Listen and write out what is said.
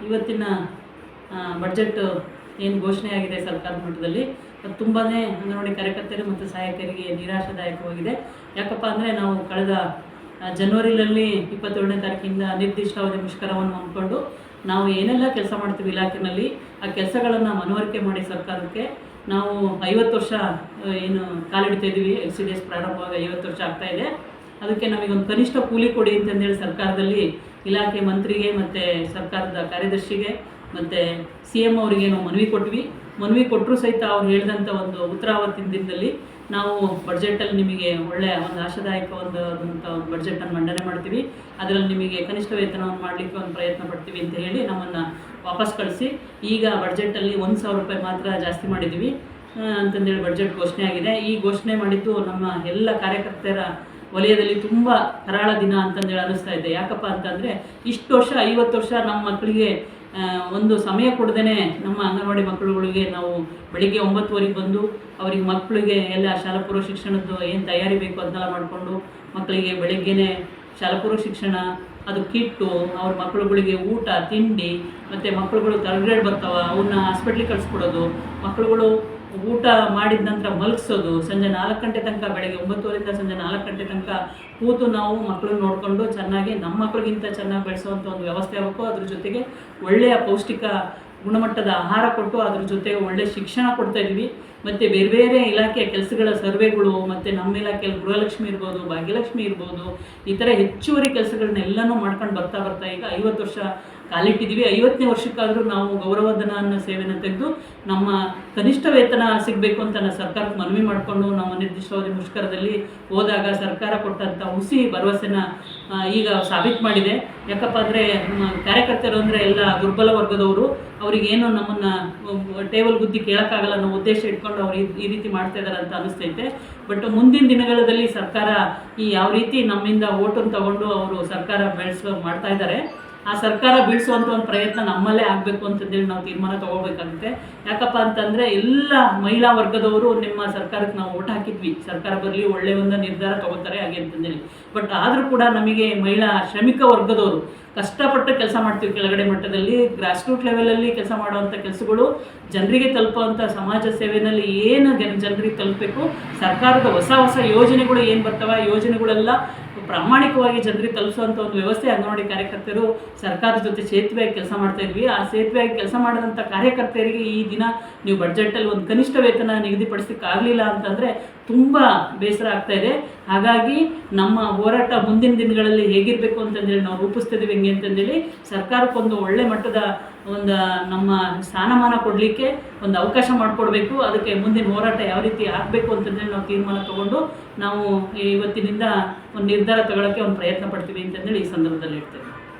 ಇವತ್ತಿನ ಬಡ್ಜೆಟ್ ಏನು ಘೋಷಣೆ ಆಗಿದೆ ಸರ್ಕಾರದ ಮಟ್ಟದಲ್ಲಿ ಅದು ತುಂಬಾ ಅಂಗನವಾಡಿ ಕಾರ್ಯಕರ್ತರು ಮತ್ತು ಸಹಾಯಕರಿಗೆ ನಿರಾಶಾದಾಯಕವಾಗಿದೆ. ಯಾಕಪ್ಪ ಅಂದರೆ ನಾವು ಕಳೆದ ಜನವರಿಯಲ್ಲಿ 22ನೇ ತಾರೀಕಿಂದ ಅನಿರ್ದಿಷ್ಟಾವಧಿ ಮುಷ್ಕರವನ್ನು ಹಮ್ಮಿಕೊಂಡು ನಾವು ಏನೆಲ್ಲ ಕೆಲಸ ಮಾಡ್ತೀವಿ ಇಲಾಖೆಯಲ್ಲಿ ಆ ಕೆಲಸಗಳನ್ನು ಮನವರಿಕೆ ಮಾಡಿ ಸರ್ಕಾರಕ್ಕೆ ನಾವು 50 ವರ್ಷ ಏನು ಕಾಲಿಡ್ತಾ ಇದ್ದೀವಿ. LCDS ಪ್ರಾರಂಭವಾಗಿ 50 ವರ್ಷ ಆಗ್ತಾಯಿದೆ. ಅದಕ್ಕೆ ನಮಗೊಂದು ಕನಿಷ್ಠ ಕೂಲಿ ಕೊಡಿ ಅಂತಂದೇಳಿ ಸರ್ಕಾರದಲ್ಲಿ ಇಲಾಖೆ ಮಂತ್ರಿಗೆ ಮತ್ತು ಸರ್ಕಾರದ ಕಾರ್ಯದರ್ಶಿಗೆ ಮತ್ತು CM ಅವರಿಗೆ ನಾವು ಮನವಿ ಕೊಟ್ಟರೂ ಸಹಿತ ಅವ್ರು ಹೇಳಿದಂಥ ಒಂದು ಉತ್ತರಾವತ್ತಿನ ದಿನದಲ್ಲಿ ನಾವು ಬಡ್ಜೆಟಲ್ಲಿ ನಿಮಗೆ ಒಳ್ಳೆಯ ಒಂದು ಆಶಾದಾಯಕವಾದಂಥ ಒಂದು ಬಡ್ಜೆಟನ್ನು ಮಂಡನೆ ಮಾಡ್ತೀವಿ, ಅದರಲ್ಲಿ ನಿಮಗೆ ಕನಿಷ್ಠ ವೇತನವನ್ನು ಮಾಡಲಿಕ್ಕೆ ಒಂದು ಪ್ರಯತ್ನ ಪಡ್ತೀವಿ ಅಂತ ಹೇಳಿ ನಮ್ಮನ್ನು ವಾಪಸ್ ಕಳಿಸಿ ಈಗ ಬಡ್ಜೆಟಲ್ಲಿ 1,000 ರೂಪಾಯಿ ಮಾತ್ರ ಜಾಸ್ತಿ ಮಾಡಿದ್ದೀವಿ ಅಂತಂದೇಳಿ ಬಡ್ಜೆಟ್ ಘೋಷಣೆ ಆಗಿದೆ. ಈ ಘೋಷಣೆ ಮಾಡಿದ್ದು ನಮ್ಮ ಎಲ್ಲ ಕಾರ್ಯಕರ್ತರ ವಲಯದಲ್ಲಿ ತುಂಬ ಕರಾಳ ದಿನ ಅಂತಂದೇಳಿ ಅನ್ನಿಸ್ತಾ ಇದೆ. ಯಾಕಪ್ಪ ಅಂತಂದರೆ ಇಷ್ಟು ವರ್ಷ 50 ವರ್ಷ ನಮ್ಮ ಮಕ್ಕಳಿಗೆ ಒಂದು ಸಮಯ ಕೊಡದೇ ನಮ್ಮ ಅಂಗನವಾಡಿ ಮಕ್ಕಳುಗಳಿಗೆ ನಾವು ಬೆಳಿಗ್ಗೆ 9:00 ಬಂದು ಅವರಿಗೆ ಮಕ್ಕಳಿಗೆ ಎಲ್ಲ ಶಾಲಾ ಪೂರ್ವ ಶಿಕ್ಷಣದ್ದು ಏನು ತಯಾರಿ ಬೇಕು ಅದನ್ನೆಲ್ಲ ಮಾಡಿಕೊಂಡು ಮಕ್ಕಳಿಗೆ ಬೆಳಗ್ಗೆನೇ ಶಾಲಾ ಪೂರ್ವ ಶಿಕ್ಷಣ ಅದು ಕಿಟ್ಟು ಅವ್ರ ಮಕ್ಕಳುಗಳಿಗೆ ಊಟ ತಿಂಡಿ ಮತ್ತು ಮಕ್ಕಳುಗಳು ಥರ್ಡ್ ಗ್ರೇಡ್ ಬರ್ತಾವೆ ಅವನ್ನ ಹಾಸ್ಪಿಟ್ಲಿಗೆ ಕಳಿಸ್ಕೊಡೋದು, ಮಕ್ಕಳುಗಳು ಊಟ ಮಾಡಿದ ನಂತರ ಮಲಗಿಸೋದು, ಸಂಜೆ 4 ಗಂಟೆ ತನಕ ಬೆಳಗ್ಗೆ 9:00ರಿಂದ ಸಂಜೆ 4 ಗಂಟೆ ತನಕ ಕೂತು ನಾವು ಮಕ್ಕಳನ್ನ ನೋಡಿಕೊಂಡು ಚೆನ್ನಾಗಿ ನಮ್ಮ ಮಕ್ಕಳಿಗಿಂತ ಚೆನ್ನಾಗಿ ಬೆಳೆಸೋವಂಥ ಒಂದು ವ್ಯವಸ್ಥೆ ಆಗಬೇಕು. ಅದ್ರ ಜೊತೆಗೆ ಒಳ್ಳೆಯ ಪೌಷ್ಟಿಕ ಗುಣಮಟ್ಟದ ಆಹಾರ ಕೊಟ್ಟು ಅದ್ರ ಜೊತೆಗೆ ಒಳ್ಳೆಯ ಶಿಕ್ಷಣ ಕೊಡ್ತಾಯಿದ್ವಿ. ಮತ್ತು ಬೇರೆ ಬೇರೆ ಇಲಾಖೆಯ ಕೆಲಸಗಳ ಸರ್ವೆಗಳು ಮತ್ತು ನಮ್ಮ ಇಲಾಖೆಯಲ್ಲಿ ಗೃಹಲಕ್ಷ್ಮಿ ಇರ್ಬೋದು, ಭಾಗ್ಯಲಕ್ಷ್ಮಿ ಇರ್ಬೋದು, ಈ ಥರ ಹೆಚ್ಚುವರಿ ಕೆಲಸಗಳನ್ನೆಲ್ಲನೂ ಮಾಡ್ಕೊಂಡು ಬರ್ತಾ ಈಗ 50 ವರ್ಷ ಕಾಲಿಟ್ಟಿದ್ದೀವಿ. 50ನೇ ವರ್ಷಕ್ಕಾದರೂ ನಾವು ಗೌರವಧನ ಅನ್ನೋ ಸೇವೆನ ತೆಗೆದು ನಮ್ಮ ಕನಿಷ್ಠ ವೇತನ ಸಿಗಬೇಕು ಅಂತ ನಾನು ಸರ್ಕಾರಕ್ಕೆ ಮನವಿ ಮಾಡಿಕೊಂಡು ನಾವು ಅನಿರ್ದಿಷ್ಟಾವಧಿ ಮುಷ್ಕರದಲ್ಲಿ ಹೋದಾಗ ಸರ್ಕಾರ ಕೊಟ್ಟಂಥ ಹುಸಿ ಭರವಸೆನ ಈಗ ಸಾಬೀತು ಮಾಡಿದೆ. ಯಾಕಪ್ಪ ಅಂದರೆ ನಮ್ಮ ಕಾರ್ಯಕರ್ತರು ಅಂದರೆ ಎಲ್ಲ ದುರ್ಬಲ ವರ್ಗದವರು, ಅವರಿಗೇನು ನಮ್ಮನ್ನು ಟೇಬಲ್ ಗುದ್ದಿ ಕೇಳೋಕ್ಕಾಗಲ್ಲ ಅನ್ನೋ ಉದ್ದೇಶ ಇಟ್ಕೊಂಡು ಅವ್ರು ಈ ರೀತಿ ಮಾಡ್ತಾ ಇದ್ದಾರೆ ಅಂತ ಅನಿಸ್ತೈತೆ. ಬಟ್ ಮುಂದಿನ ದಿನಗಳಲ್ಲಿ ಸರ್ಕಾರ ಯಾವ ರೀತಿ ನಮ್ಮಿಂದ ಓಟನ್ನು ತಗೊಂಡು ಅವರು ಸರ್ಕಾರ ಮಾಡ್ತಾ ಇದ್ದಾರೆ, ಆ ಸರ್ಕಾರ ಬೀಳಿಸುವಂಥ ಒಂದು ಪ್ರಯತ್ನ ನಮ್ಮಲ್ಲೇ ಆಗಬೇಕು ಅಂತಂದೇಳಿ ನಾವು ತೀರ್ಮಾನ ತೊಗೋಬೇಕಾಗುತ್ತೆ. ಯಾಕಪ್ಪ ಅಂತಂದರೆ ಎಲ್ಲ ಮಹಿಳಾ ವರ್ಗದವರು ನಿಮ್ಮ ಸರ್ಕಾರಕ್ಕೆ ನಾವು ಓಟ್ ಹಾಕಿದ್ವಿ, ಸರ್ಕಾರ ಬರಲಿ ಒಳ್ಳೆಯ ಒಂದು ನಿರ್ಧಾರ ತೊಗೋತಾರೆ ಹಾಗೆ ಅಂತಂದೇಳಿ. ಬಟ್ ಆದರೂ ಕೂಡ ನಮಗೆ ಮಹಿಳಾ ಶ್ರಮಿಕ ವರ್ಗದವರು ಕಷ್ಟಪಟ್ಟು ಕೆಲಸ ಮಾಡ್ತೀವಿ. ಕೆಳಗಡೆ ಮಟ್ಟದಲ್ಲಿ ಗ್ರಾಸ್ರೂಟ್ ಲೆವೆಲಲ್ಲಿ ಕೆಲಸ ಮಾಡುವಂಥ ಕೆಲಸಗಳು ಜನರಿಗೆ ತಲುಪುವಂಥ ಸಮಾಜ ಸೇವೆಯಲ್ಲಿ ಏನು ಜನರಿಗೆ ತಲುಪಬೇಕು, ಸರ್ಕಾರದ ಹೊಸ ಯೋಜನೆಗಳು ಏನು ಬರ್ತವೆ ಯೋಜನೆಗಳೆಲ್ಲ ಪ್ರಾಮಾಣಿಕವಾಗಿ ಜನರಿಗೆ ತಲುಪಿಸುವಂಥ ಒಂದು ವ್ಯವಸ್ಥೆ ಅಂಗನವಾಡಿ ಕಾರ್ಯಕರ್ತರು ಸರ್ಕಾರದ ಜೊತೆ ಸೇತುವೆಯಾಗಿ ಕೆಲಸ ಮಾಡ್ತಾಯಿದ್ವಿ. ಆ ಸೇತುವೆಯಾಗಿ ಕೆಲಸ ಮಾಡಿದಂಥ ಕಾರ್ಯಕರ್ತರಿಗೆ ಈ ದಿನ ನೀವು ಬಡ್ಜೆಟಲ್ಲಿ ಒಂದು ಕನಿಷ್ಠ ವೇತನ ನಿಗದಿಪಡಿಸೋಕ್ಕಾಗಲಿಲ್ಲ ಅಂತಂದರೆ ತುಂಬ ಬೇಸರ ಆಗ್ತಾಯಿದೆ. ಹಾಗಾಗಿ ನಮ್ಮ ಹೋರಾಟ ಮುಂದಿನ ದಿನಗಳಲ್ಲಿ ಹೇಗಿರಬೇಕು ಅಂತಂದೇಳಿ ನಾವು ರೂಪಿಸ್ತಿದ್ದೀವಿ. ಹೆಂಗೆ ಅಂತಂದೇಳಿ ಸರ್ಕಾರಕ್ಕೊಂದು ಒಳ್ಳೆ ಮಟ್ಟದ ಒಂದು ನಮ್ಮ ಸ್ಥಾನಮಾನ ಕೊಡಲಿಕ್ಕೆ ಒಂದು ಅವಕಾಶ ಮಾಡಿಕೊಡ್ಬೇಕು. ಅದಕ್ಕೆ ಮುಂದಿನ ಹೋರಾಟ ಯಾವ ರೀತಿ ಆಗಬೇಕು ಅಂತಂದೇಳಿ ನಾವು ತೀರ್ಮಾನ ತೊಗೊಂಡು ನಾವು ಇವತ್ತಿನಿಂದ ಒಂದು ನಿರ್ಧಾರ ತಗೊಳ್ಳೋಕ್ಕೆ ಒಂದು ಪ್ರಯತ್ನ ಪಡ್ತೀವಿ ಅಂತಂದೇಳಿ ಈ ಸಂದರ್ಭದಲ್ಲಿ ಹೇಳ್ತೇವೆ.